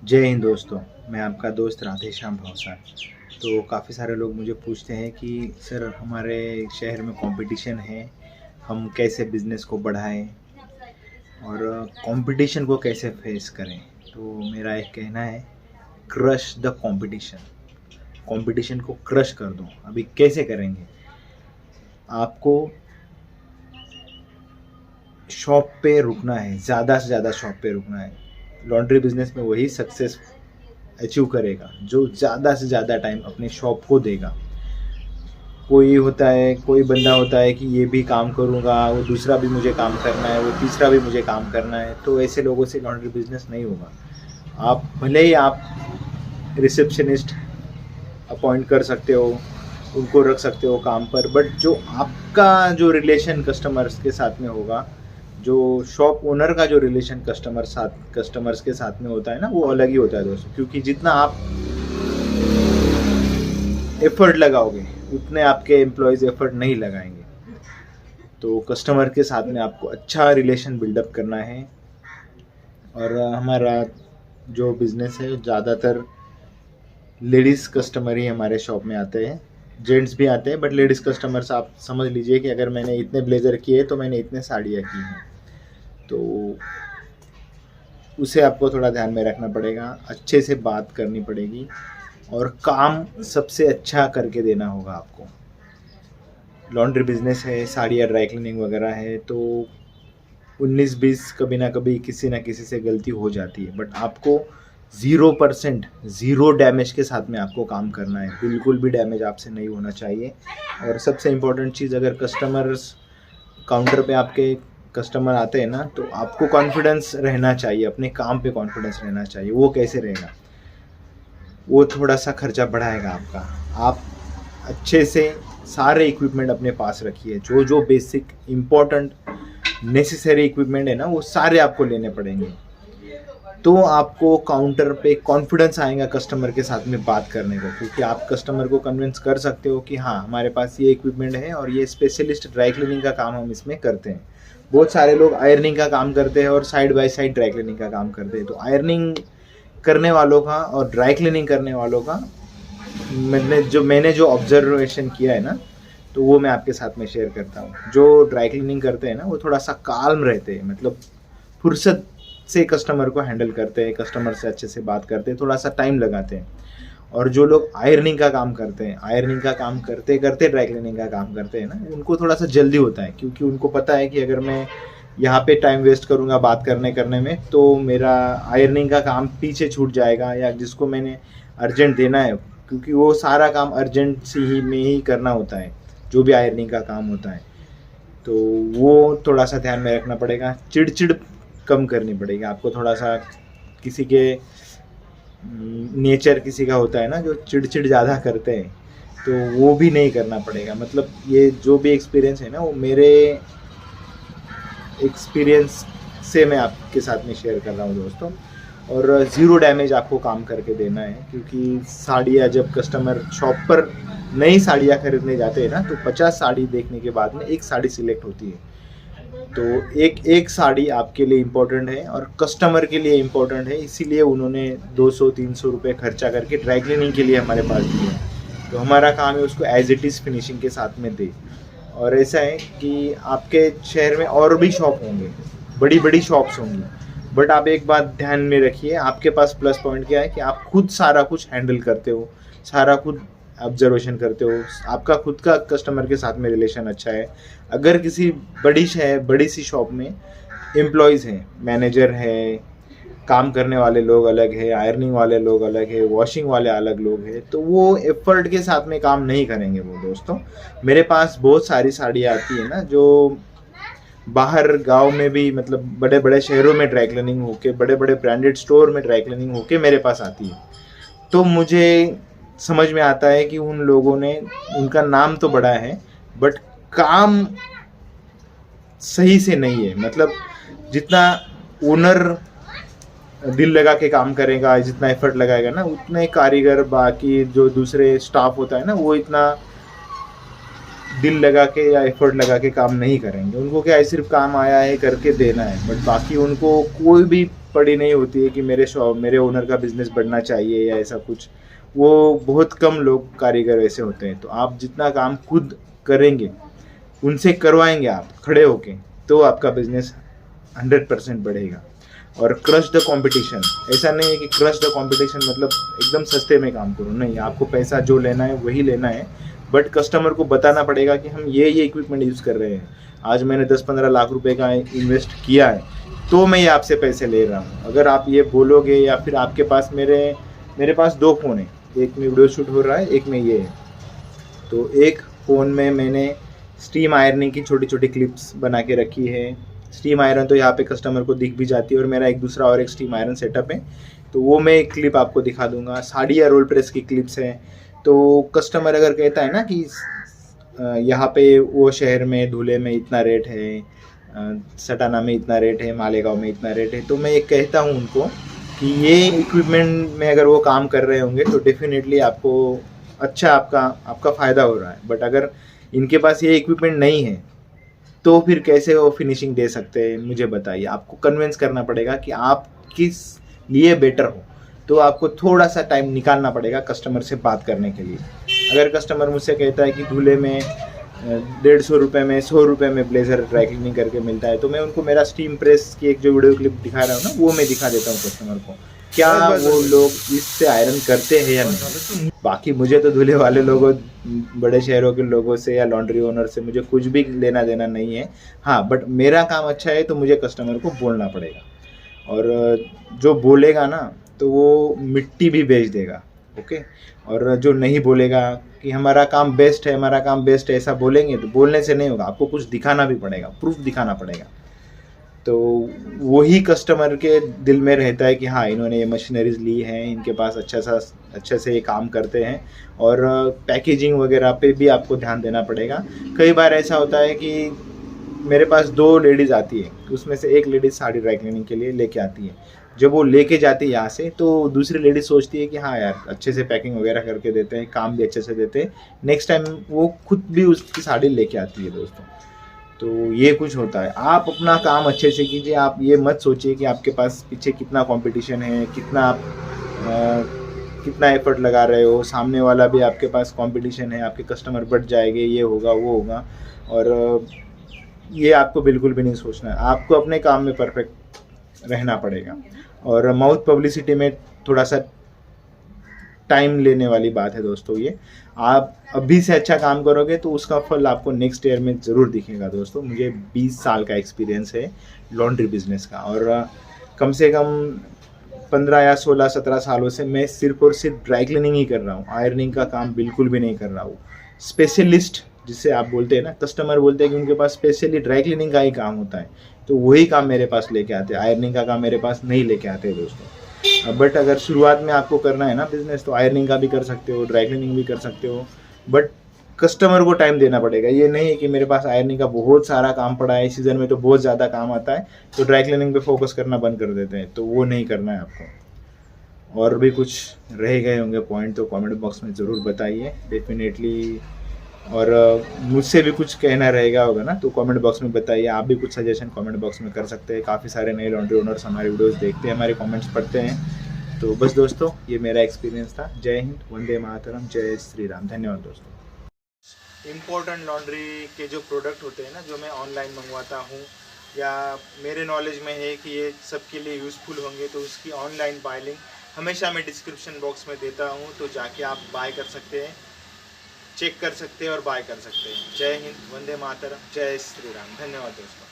जय हिंद दोस्तों। मैं आपका दोस्त राधेश्याम भावसार। तो काफ़ी सारे लोग मुझे पूछते हैं कि सर हमारे शहर में कंपटीशन है, हम कैसे बिज़नेस को बढ़ाएं और कंपटीशन को कैसे फेस करें। तो मेरा एक कहना है, क्रश द कंपटीशन। कंपटीशन को क्रश कर दो। अभी कैसे करेंगे? आपको शॉप पे रुकना है, ज़्यादा से ज़्यादा शॉप पे रुकना है। लॉन्ड्री बिजनेस में वही सक्सेस अचीव करेगा जो ज़्यादा से ज़्यादा टाइम अपने शॉप को देगा। कोई बंदा होता है कि ये भी काम करूँगा, वो दूसरा भी मुझे काम करना है, वो तीसरा भी मुझे काम करना है। तो ऐसे लोगों से लॉन्ड्री बिजनेस नहीं होगा। आप भले ही आप रिसेप्शनिस्ट अपॉइंट कर सकते हो, उनको रख सकते हो काम पर, बट जो आपका जो रिलेशन कस्टमर्स के साथ में होगा, जो शॉप ओनर का जो रिलेशन कस्टमर्स के साथ में होता है ना, वो अलग ही होता है दोस्तों। क्योंकि जितना आप एफर्ट लगाओगे उतने आपके एम्प्लॉयज़ एफर्ट नहीं लगाएंगे। तो कस्टमर के साथ में आपको अच्छा रिलेशन बिल्डअप करना है। और हमारा जो बिज़नेस है ज़्यादातर लेडीज़ कस्टमर ही हमारे शॉप में आते हैं। जेंट्स भी आते हैं, बट लेडीज़ कस्टमर्स आप समझ लीजिए कि अगर मैंने इतने ब्लेज़र किए तो मैंने इतने साड़ियाँ की हैं। तो उसे आपको थोड़ा ध्यान में रखना पड़ेगा, अच्छे से बात करनी पड़ेगी और काम सबसे अच्छा करके देना होगा आपको। लॉन्ड्री बिजनेस है, साड़ियाँ ड्राई क्लीनिंग वगैरह है, तो 19-20 कभी ना कभी किसी ना किसी से गलती हो जाती है, बट आपको 0% ज़ीरो डैमेज के साथ में आपको काम करना है। बिल्कुल भी डैमेज आपसे नहीं होना चाहिए। और सबसे इम्पोर्टेंट चीज़, अगर कस्टमर्स काउंटर पे आपके कस्टमर आते हैं ना, तो आपको कॉन्फिडेंस रहना चाहिए, अपने काम पे कॉन्फिडेंस रहना चाहिए। वो कैसे रहेगा? वो थोड़ा सा खर्चा बढ़ाएगा आपका। आप अच्छे से सारे इक्विपमेंट अपने पास रखिए। जो जो बेसिक इम्पोर्टेंट नेसेसरी इक्विपमेंट है ना, वो सारे आपको लेने पड़ेंगे। तो आपको काउंटर पे कॉन्फिडेंस आएगा कस्टमर के साथ में बात करने को, क्योंकि आप कस्टमर को कन्विंस कर सकते हो कि हाँ, हमारे पास ये इक्विपमेंट है और ये स्पेशलिस्ट ड्राई क्लीनिंग का काम हम इसमें करते हैं। बहुत सारे लोग आयरनिंग का काम करते हैं और side by side dry cleaning का काम करते हैं। तो आयरनिंग करने वालों का और ड्राई क्लीनिंग करने वालों का मैंने जो ऑब्जर्वेशन किया है ना, तो वो मैं आपके साथ में शेयर करता हूँ। जो ड्राई क्लीनिंग करते हैं ना, वो थोड़ा सा काल्म रहते हैं, मतलब फुर्सत से कस्टमर को हैंडल करते हैं, कस्टमर से अच्छे से बात करते हैं, थोड़ा सा टाइम लगाते हैं। और जो लोग आयरनिंग का काम करते हैं, आयरनिंग का काम करते करते ड्राई क्लीनिंग का काम करते हैं ना, उनको थोड़ा सा जल्दी होता है, क्योंकि उनको पता है कि अगर मैं यहाँ पे टाइम वेस्ट करूँगा बात करने में, तो मेरा आयरनिंग का काम पीछे छूट जाएगा, या जिसको मैंने अर्जेंट देना है, क्योंकि वो सारा काम अर्जेंसी ही में ही करना होता है, जो भी आयरनिंग का काम होता है। तो वो थोड़ा सा ध्यान में रखना पड़ेगा। चिड़चिड़ कम करनी पड़ेगी आपको। थोड़ा सा किसी के नेचर किसी का होता है ना, जो चिड़चिड़ ज़्यादा करते हैं, तो वो भी नहीं करना पड़ेगा। मतलब ये जो भी एक्सपीरियंस है ना, वो मेरे एक्सपीरियंस से मैं आपके साथ में शेयर कर रहा हूँ दोस्तों। और ज़ीरो डैमेज आपको काम करके देना है, क्योंकि साड़ियाँ जब कस्टमर शॉप पर नई साड़ियाँ खरीदने जाते हैं ना, तो 50 साड़ी देखने के बाद में एक साड़ी सिलेक्ट होती है। तो एक एक साड़ी आपके लिए इम्पोर्टेंट है और कस्टमर के लिए इम्पोर्टेंट है, इसीलिए उन्होंने 200-300 रुपये खर्चा करके ड्राई क्लीनिंग के लिए हमारे पास दिए। तो हमारा काम है उसको एज इट इज़ फिनिशिंग के साथ में दे। और ऐसा है कि आपके शहर में और भी शॉप होंगे, बड़ी बड़ी शॉप्स होंगी, बट आप एक बात ध्यान में रखिए, आपके पास प्लस पॉइंट क्या है कि आप खुद सारा कुछ हैंडल करते हो, सारा खुद ऑब्जर्वेशन करते हो, आपका खुद का कस्टमर के साथ में रिलेशन अच्छा है। अगर किसी बड़ी सी शॉप में एम्प्लॉयज़ हैं, मैनेजर है, काम करने वाले लोग अलग है, आयरनिंग वाले लोग अलग है, वॉशिंग वाले अलग लोग हैं, तो वो एफर्ट के साथ में काम नहीं करेंगे वो दोस्तों। मेरे पास बहुत सारी साड़ियाँ आती है ना, जो बाहर गांव में भी, मतलब बड़े बड़े शहरों में ड्राई क्लीनिंग होके, बड़े बड़े ब्रांडेड स्टोर में ड्राई क्लीनिंग होके मेरे पास आती है। तो मुझे समझ में आता है कि उन लोगों ने, उनका नाम तो बड़ा है, बट काम सही से नहीं है। मतलब जितना ओनर दिल लगा के काम करेगा, जितना एफर्ट लगाएगा ना, उतने कारीगर, बाकी जो दूसरे स्टाफ होता है ना, वो इतना दिल लगा के या एफर्ट लगा के काम नहीं करेंगे। उनको क्या है, सिर्फ काम आया है करके देना है, बट बाकी उनको कोई भी पड़ी नहीं होती है कि मेरे ओनर का बिजनेस बढ़ना चाहिए या ऐसा कुछ। वो बहुत कम लोग कारीगर ऐसे होते हैं। तो आप जितना काम खुद करेंगे, उनसे करवाएंगे आप खड़े होके, तो आपका बिजनेस 100% बढ़ेगा। और क्रश द कंपटीशन, ऐसा नहीं है कि क्रश द कंपटीशन मतलब एकदम सस्ते में काम करो, नहीं। आपको पैसा जो लेना है वही लेना है, बट कस्टमर को बताना पड़ेगा कि हम ये इक्विपमेंट यूज़ कर रहे हैं, आज मैंने 10-15 लाख रुपए का इन्वेस्ट किया है, तो मैं ये आपसे पैसे ले रहा हूँ। अगर आप ये बोलोगे, या फिर आपके पास मेरे पास 2 फ़ोन है, एक में वीडियो शूट हो रहा है, एक में ये है। तो एक फ़ोन में मैंने स्टीम आयरनिंग की छोटी छोटी क्लिप्स बना के रखी है। स्टीम आयरन तो यहाँ पे कस्टमर को दिख भी जाती है, और मेरा एक दूसरा और एक स्टीम आयरन सेटअप है, तो वो मैं एक क्लिप आपको दिखा दूंगा। साड़ी या रोल प्रेस की क्लिप्स हैं। तो कस्टमर अगर कहता है ना कि यहाँ पे वो शहर में धुले में इतना रेट है, सटाना में इतना रेट है, मालेगांव में इतना रेट है, तो मैं ये कहता हूँ उनको कि ये इक्विपमेंट में अगर वो काम कर रहे होंगे तो डेफिनेटली आपको अच्छा आपका फ़ायदा हो रहा है। बट अगर इनके पास ये इक्विपमेंट नहीं है, तो फिर कैसे वो फिनिशिंग दे सकते हैं, मुझे बताइए। आपको कन्विंस करना पड़ेगा कि आप किस लिए बेटर हो, तो आपको थोड़ा सा टाइम निकालना पड़ेगा कस्टमर से बात करने के लिए। अगर कस्टमर मुझसे कहता है कि धुले में 150 रुपये में 100 रुपये में ब्लेज़र ड्राई क्लीनिंग करके मिलता है, तो मैं उनको मेरा स्टीम प्रेस की एक जो वीडियो क्लिप दिखा रहा हूँ ना, वो मैं दिखा देता हूँ कस्टमर को, क्या वो लोग इससे आयरन करते हैं या नहीं। बाकी मुझे तो धुले वाले लोगों, बड़े शहरों के लोगों से या लॉन्ड्री ओनर से मुझे कुछ भी लेना देना नहीं है। हाँ, बट मेरा काम अच्छा है तो मुझे कस्टमर को बोलना पड़ेगा, और जो बोलेगा ना तो वो मिट्टी भी बेच देगा, ओके। और जो नहीं बोलेगा कि हमारा काम बेस्ट है, हमारा काम बेस्ट है, ऐसा बोलेंगे तो बोलने से नहीं होगा, आपको कुछ दिखाना भी पड़ेगा, प्रूफ दिखाना पड़ेगा। तो वही कस्टमर के दिल में रहता है कि हाँ, इन्होंने ये मशीनरीज ली हैं, इनके पास अच्छे से ये काम करते हैं। और पैकेजिंग वगैरह पे भी आपको ध्यान देना पड़ेगा। कई बार ऐसा होता है कि मेरे पास 2 लेडीज़ आती है, उसमें से एक लेडीज़ साड़ी ड्राई क्लीनिंग के लिए लेके आती है। जब वो लेके जाती है यहाँ से, तो दूसरी लेडीज़ सोचती है कि हाँ यार, अच्छे से पैकिंग वगैरह करके देते हैं, काम भी अच्छे से देते हैं, नेक्स्ट टाइम वो खुद भी उसकी साड़ी लेके आती है दोस्तों। तो ये कुछ होता है। आप अपना काम अच्छे से कीजिए। आप ये मत सोचिए कि आपके पास पीछे कितना कंपटीशन है, कितना एफर्ट लगा रहे हो, सामने वाला भी आपके पास कंपटीशन है, आपके कस्टमर बढ़ जाएंगे, ये होगा वो होगा। और ये आपको बिल्कुल भी नहीं सोचना है। आपको अपने काम में परफेक्ट रहना पड़ेगा। और माउथ पब्लिसिटी में थोड़ा सा टाइम लेने वाली बात है दोस्तों। ये आप अभी से अच्छा काम करोगे तो उसका फल आपको नेक्स्ट ईयर में ज़रूर दिखेगा दोस्तों। मुझे 20 साल का एक्सपीरियंस है लॉन्ड्री बिजनेस का, और कम से कम 15 या 16-17 सालों से मैं सिर्फ और सिर्फ ड्राई क्लीनिंग ही कर रहा हूँ। आयरनिंग का काम बिल्कुल भी नहीं कर रहा हूँ। स्पेशलिस्ट जिसे आप बोलते हैं ना, कस्टमर बोलते हैं कि उनके पास स्पेशली ड्राई क्लीनिंग का ही काम होता है, तो वही काम मेरे पास लेके आते हैं। आयरनिंग का काम मेरे पास नहीं लेके आते दोस्तों। बट अगर शुरुआत में आपको करना है ना बिजनेस, तो आयरनिंग का भी कर सकते हो, ड्राई क्लीनिंग भी कर सकते हो, बट कस्टमर को टाइम देना पड़ेगा। ये नहीं है कि मेरे पास आयरनिंग का बहुत सारा काम पड़ा है, सीज़न में तो बहुत ज़्यादा काम आता है, तो ड्राई क्लीनिंग पे फोकस करना बंद कर देते हैं, तो वो नहीं करना है आपको। और भी कुछ रह गए होंगे पॉइंट तो कमेंट बॉक्स में ज़रूर बताइए डेफिनेटली। और मुझसे भी कुछ कहना रहेगा होगा ना, तो कमेंट बॉक्स में बताइए। आप भी कुछ सजेशन कमेंट बॉक्स में कर सकते हैं। काफ़ी सारे नए लॉन्ड्री ओनर्स हमारे वीडियोस देखते हैं, हमारे कमेंट्स पढ़ते हैं। तो बस दोस्तों, ये मेरा एक्सपीरियंस था। जय हिंद, वंदे मातरम, जय श्री राम। धन्यवाद दोस्तों। इम्पोर्टेंट लॉन्ड्री के जो प्रोडक्ट होते हैं ना, जो मैं ऑनलाइन मंगवाता हूँ या मेरे नॉलेज में है कि ये सबके लिए यूज़फुल होंगे, तो उसकी ऑनलाइन बाय लिंक हमेशा मैं डिस्क्रिप्शन बॉक्स में देता हूँ, तो जाके आप बाय कर सकते हैं, चेक कर सकते हैं और बाय कर सकते हैं। जय हिंद, वंदे मातरम, जय श्री राम। धन्यवाद दोस्तों।